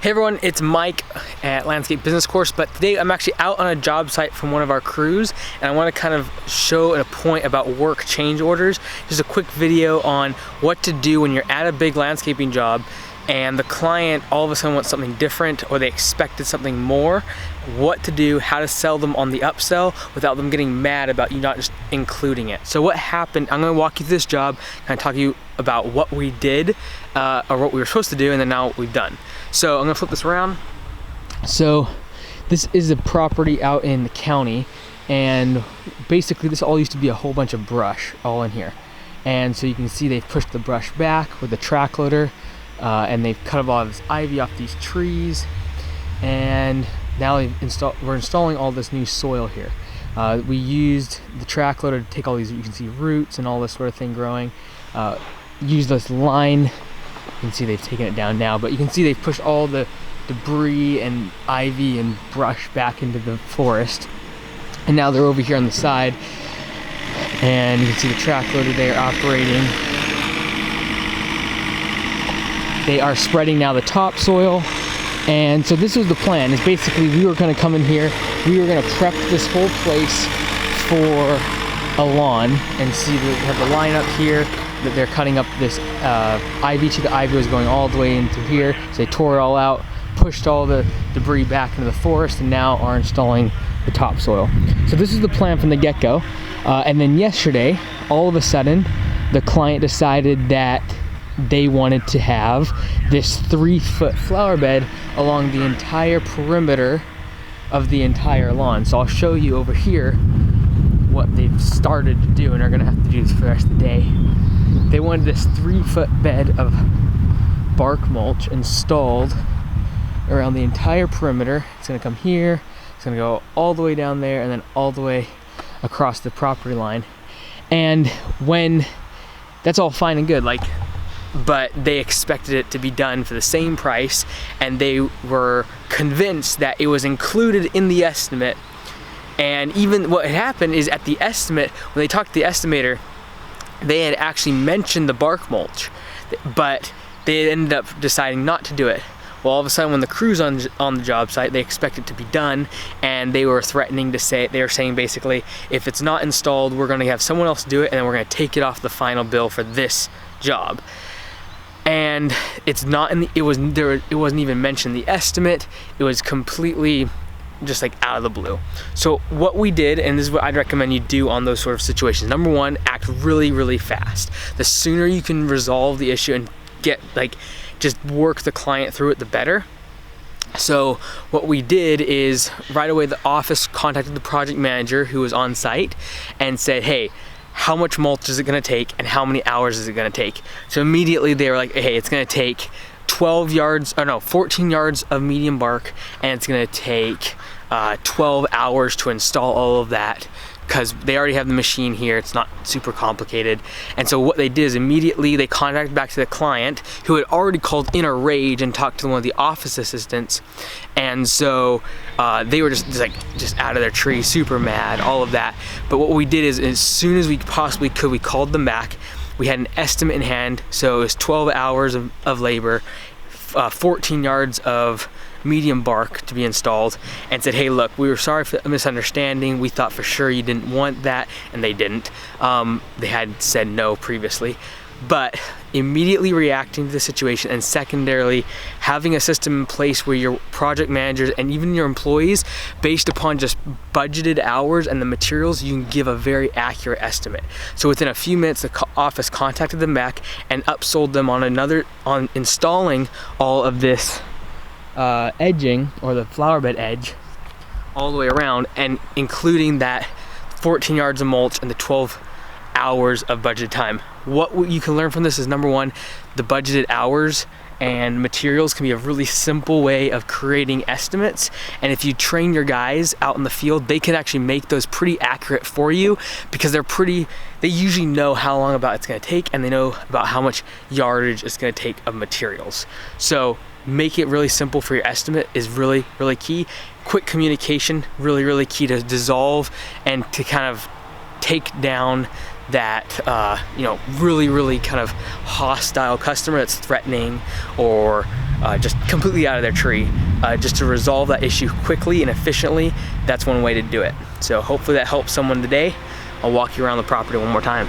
Hey everyone, it's Mike at Landscape Business Course, but today I'm actually out on a job site from one of our crews, and I want to kind of show a point about work change orders. Just a quick video on what to do when you're at a big landscaping job and the client all of a sudden wants something different, or they expected something more. What to do, how to sell them on the upsell without them getting mad about you not just including it. So what happened, I'm gonna walk you through this job, kind of talk to you about what we did, or what we were supposed to do, and then now what we've done. So I'm gonna flip this around. So this is a property out in the county, and basically this all used to be a whole bunch of brush all in here. And so you can see they've pushed the brush back with the track loader, and they've cut all this ivy off these trees, and now we're installing all this new soil here. We used the track loader to take all these, you can see roots and all this sort of thing growing. Use this line, you can see they've taken it down now, but you can see they've pushed all the debris and ivy and brush back into the forest. And now they're over here on the side, and you can see the track loader there operating. They are spreading now the topsoil. And so this was the plan, is basically we were gonna come in here, we were gonna prep this whole place for a lawn, and see we have the line up here that they're cutting up this ivy. The ivy was going all the way into here, so they tore it all out, pushed all the debris back into the forest, and now are installing the topsoil. So this is the plan from the get-go. And then yesterday, all of a sudden, the client decided that they wanted to have this 3-foot flower bed along the entire perimeter of the entire lawn. So I'll show you over here what they've started to do, and are gonna have to do this for the rest of the day. They wanted this 3-foot bed of bark mulch installed around the entire perimeter. It's gonna come here, it's gonna go all the way down there, and then all the way across the property line. And when that's all fine and good, but they expected it to be done for the same price, and they were convinced that it was included in the estimate. And even what had happened is, at the estimate, when they talked to the estimator, they had actually mentioned the bark mulch, but they ended up deciding not to do it. Well, all of a sudden, when the crew's on the job site, they expect it to be done, and they were threatening to say, they were saying basically, if it's not installed, we're gonna have someone else do it, and then we're gonna take it off the final bill for this job. And it's not in the, it wasn't even mentioned in the estimate. It was completely just out of the blue. So what we did, and this is what I'd recommend you do on those sort of situations. Number one, act really, really fast. The sooner you can resolve the issue and get just work the client through it, the better. So what we did is, right away the office contacted the project manager who was on site and said, hey, how much mulch is it gonna take and how many hours is it gonna take? So immediately they were like, hey, it's gonna take 14 yards of medium bark, and it's gonna take 12 hours to install all of that, because they already have the machine here. It's not super complicated. And so what they did is, immediately they contacted back to the client, who had already called in a rage and talked to one of the office assistants. And so they were just out of their tree, super mad, all of that. But what we did is, as soon as we possibly could, we called them back. We had an estimate in hand, so it was 12 hours of labor, 14 yards of medium bark to be installed, and said, hey, look, we were sorry for the misunderstanding. We thought for sure you didn't want that, and they didn't. They had said no previously. But immediately reacting to the situation, and secondarily having a system in place where your project managers and even your employees, based upon just budgeted hours and the materials, you can give a very accurate estimate. So within a few minutes, the office contacted them back and upsold them on installing all of this edging, or the flower bed edge, all the way around, and including that 14 yards of mulch and the 12 hours of budgeted time. What you can learn from this is, number one, the budgeted hours and materials can be a really simple way of creating estimates. And if you train your guys out in the field, they can actually make those pretty accurate for you, because they usually know how long about it's gonna take, and they know about how much yardage it's gonna take of materials. So make it really simple for your estimate is really, really key. Quick communication, really, really key to dissolve and to kind of take down that really kind of hostile customer that's threatening or just completely out of their tree. Just to resolve that issue quickly and efficiently, that's one way to do it. So hopefully that helps someone today. I'll walk you around the property one more time.